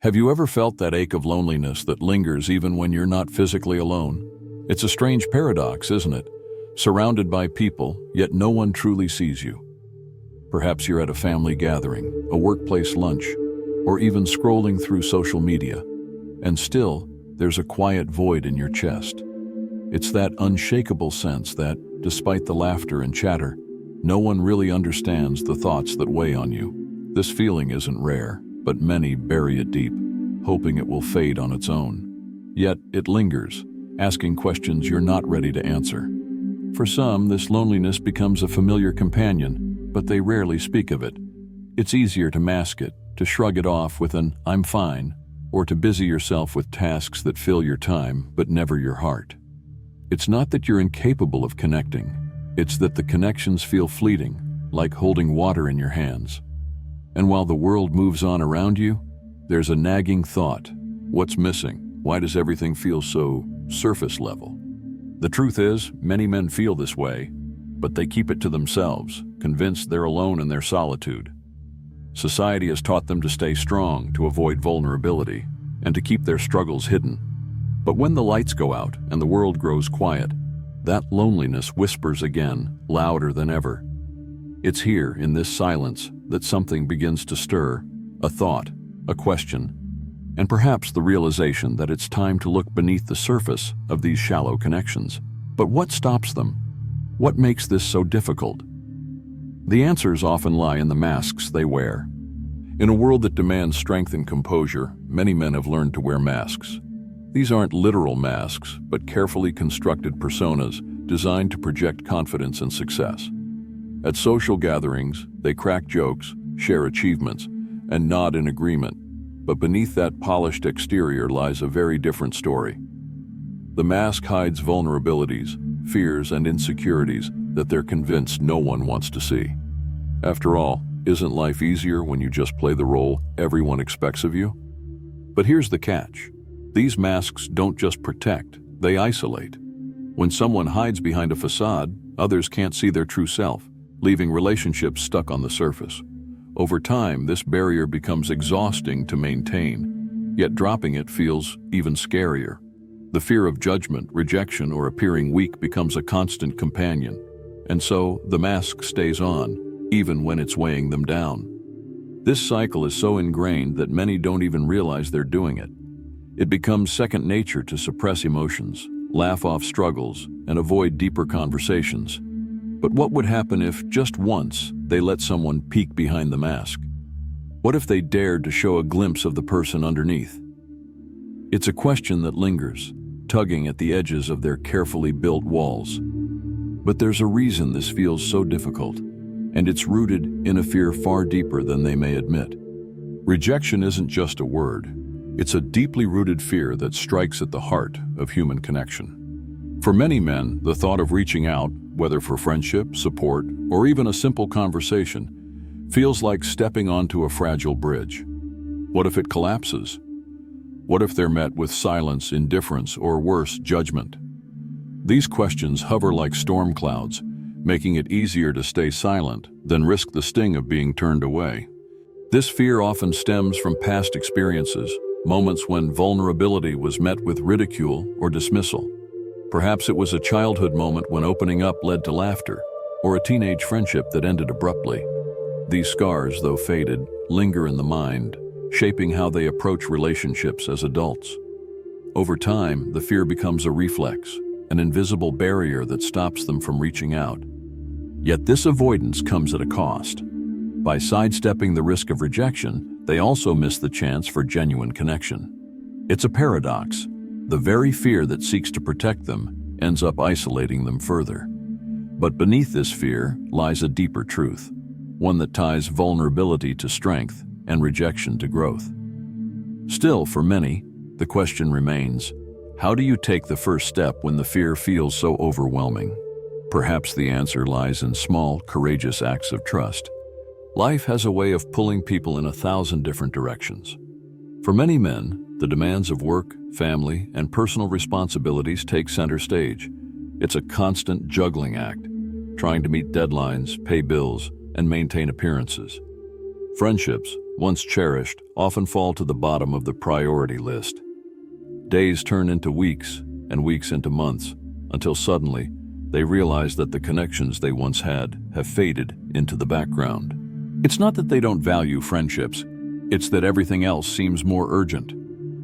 Have you ever felt that ache of loneliness that lingers even when you're not physically alone? It's a strange paradox, isn't it? Surrounded by people, yet no one truly sees you. Perhaps you're at a family gathering, a workplace lunch, or even scrolling through social media, and still, there's a quiet void in your chest. It's that unshakable sense that, despite the laughter and chatter, no one really understands the thoughts that weigh on you. This feeling isn't rare, but many bury it deep, hoping it will fade on its own. Yet it lingers, asking questions you're not ready to answer. For some, this loneliness becomes a familiar companion, but they rarely speak of it. It's easier to mask it, to shrug it off with an "I'm fine," or to busy yourself with tasks that fill your time but never your heart. It's not that you're incapable of connecting, it's that the connections feel fleeting, like holding water in your hands. And while the world moves on around you, there's a nagging thought. What's missing? Why does everything feel so surface level? The truth is, many men feel this way, but they keep it to themselves, convinced they're alone in their solitude. Society has taught them to stay strong, to avoid vulnerability, and to keep their struggles hidden. But when the lights go out and the world grows quiet, that loneliness whispers again, louder than ever. It's here, in this silence, that something begins to stir, a thought, a question, and perhaps the realization that it's time to look beneath the surface of these shallow connections. But what stops them? What makes this so difficult? The answers often lie in the masks they wear. In a world that demands strength and composure, many men have learned to wear masks. These aren't literal masks, but carefully constructed personas designed to project confidence and success. At social gatherings, they crack jokes, share achievements, and nod in agreement. But beneath that polished exterior lies a very different story. The mask hides vulnerabilities, fears, and insecurities that they're convinced no one wants to see. After all, isn't life easier when you just play the role everyone expects of you? But here's the catch. These masks don't just protect, they isolate. When someone hides behind a facade, others can't see their true self, leaving relationships stuck on the surface. Over time, this barrier becomes exhausting to maintain, yet dropping it feels even scarier. The fear of judgment, rejection, or appearing weak becomes a constant companion, and so the mask stays on, even when it's weighing them down. This cycle is so ingrained that many don't even realize they're doing it. It becomes second nature to suppress emotions, laugh off struggles, and avoid deeper conversations. But what would happen if, just once, they let someone peek behind the mask? What if they dared to show a glimpse of the person underneath? It's a question that lingers, tugging at the edges of their carefully built walls. But there's a reason this feels so difficult, and it's rooted in a fear far deeper than they may admit. Rejection isn't just a word. It's a deeply rooted fear that strikes at the heart of human connection. For many men, the thought of reaching out, whether for friendship, support, or even a simple conversation, feels like stepping onto a fragile bridge. What if it collapses? What if they're met with silence, indifference, or worse, judgment? These questions hover like storm clouds, making it easier to stay silent than risk the sting of being turned away. This fear often stems from past experiences, moments when vulnerability was met with ridicule or dismissal. Perhaps it was a childhood moment when opening up led to laughter, or a teenage friendship that ended abruptly. These scars, though faded, linger in the mind, shaping how they approach relationships as adults. Over time, the fear becomes a reflex, an invisible barrier that stops them from reaching out. Yet this avoidance comes at a cost. By sidestepping the risk of rejection, they also miss the chance for genuine connection. It's a paradox. The very fear that seeks to protect them ends up isolating them further. But beneath this fear lies a deeper truth, one that ties vulnerability to strength and rejection to growth. Still, for many, the question remains, how do you take the first step when the fear feels so overwhelming? Perhaps the answer lies in small, courageous acts of trust. Life has a way of pulling people in 1,000 different directions. For many men, the demands of work, family, and personal responsibilities take center stage. It's a constant juggling act, trying to meet deadlines, pay bills, and maintain appearances. Friendships, once cherished, often fall to the bottom of the priority list. Days turn into weeks, and weeks into months, until suddenly they realize that the connections they once had have faded into the background. It's not that they don't value friendships, it's that everything else seems more urgent.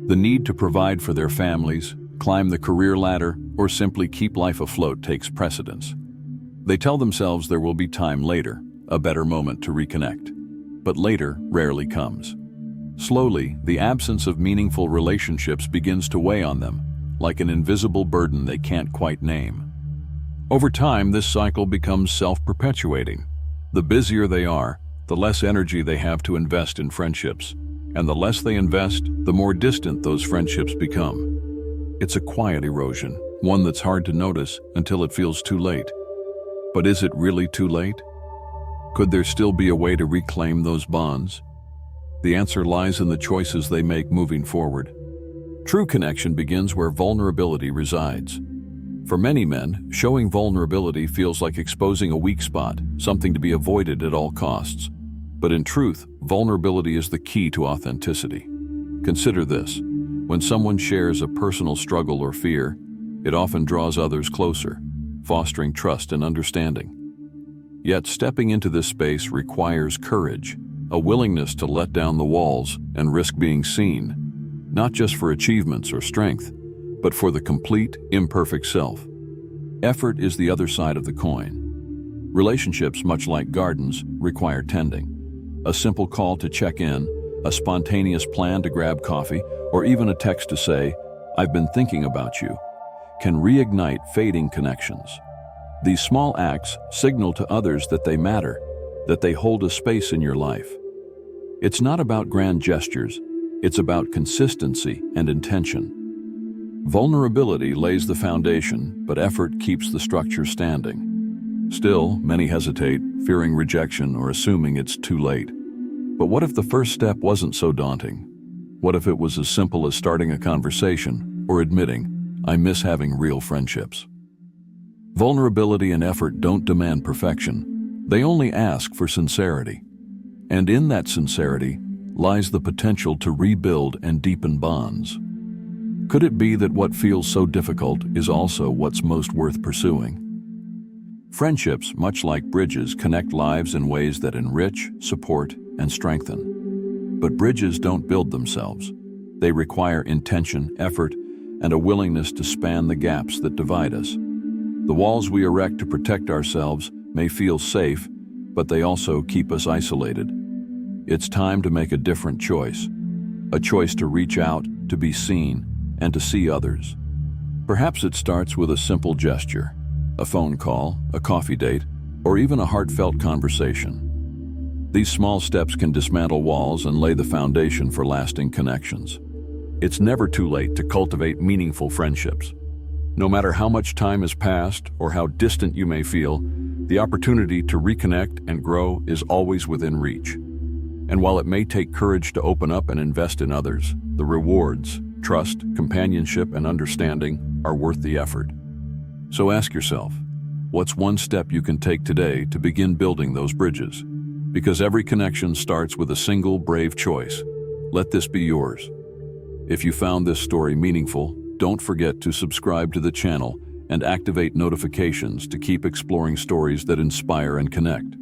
The need to provide for their families, climb the career ladder, or simply keep life afloat takes precedence. They tell themselves there will be time later, a better moment to reconnect. But later rarely comes. Slowly, the absence of meaningful relationships begins to weigh on them, like an invisible burden they can't quite name. Over time, this cycle becomes self-perpetuating. The busier they are, the less energy they have to invest in friendships, and the less they invest, the more distant those friendships become. It's a quiet erosion, one that's hard to notice until it feels too late. But is it really too late? Could there still be a way to reclaim those bonds? The answer lies in the choices they make moving forward. True connection begins where vulnerability resides. For many men, showing vulnerability feels like exposing a weak spot, something to be avoided at all costs. But in truth, vulnerability is the key to authenticity. Consider this: when someone shares a personal struggle or fear, it often draws others closer, fostering trust and understanding. Yet stepping into this space requires courage, a willingness to let down the walls and risk being seen, not just for achievements or strength, but for the complete, imperfect self. Effort is the other side of the coin. Relationships, much like gardens, require tending. A simple call to check in, a spontaneous plan to grab coffee, or even a text to say, "I've been thinking about you," can reignite fading connections. These small acts signal to others that they matter, that they hold a space in your life. It's not about grand gestures, it's about consistency and intention. Vulnerability lays the foundation, but effort keeps the structure standing. Still, many hesitate, fearing rejection or assuming it's too late. But what if the first step wasn't so daunting? What if it was as simple as starting a conversation or admitting, "I miss having real friendships"? Vulnerability and effort don't demand perfection. They only ask for sincerity. And in that sincerity lies the potential to rebuild and deepen bonds. Could it be that what feels so difficult is also what's most worth pursuing? Friendships, much like bridges, connect lives in ways that enrich, support, and strengthen. But bridges don't build themselves. They require intention, effort, and a willingness to span the gaps that divide us. The walls we erect to protect ourselves may feel safe, but they also keep us isolated. It's time to make a different choice, a choice to reach out, to be seen, and to see others. Perhaps it starts with a simple gesture, a phone call, a coffee date, or even a heartfelt conversation. These small steps can dismantle walls and lay the foundation for lasting connections. It's never too late to cultivate meaningful friendships. No matter how much time has passed or how distant you may feel, the opportunity to reconnect and grow is always within reach. And while it may take courage to open up and invest in others, the rewards, trust, companionship, and understanding are worth the effort. So ask yourself, what's one step you can take today to begin building those bridges? Because every connection starts with a single brave choice. Let this be yours. If you found this story meaningful, don't forget to subscribe to the channel and activate notifications to keep exploring stories that inspire and connect.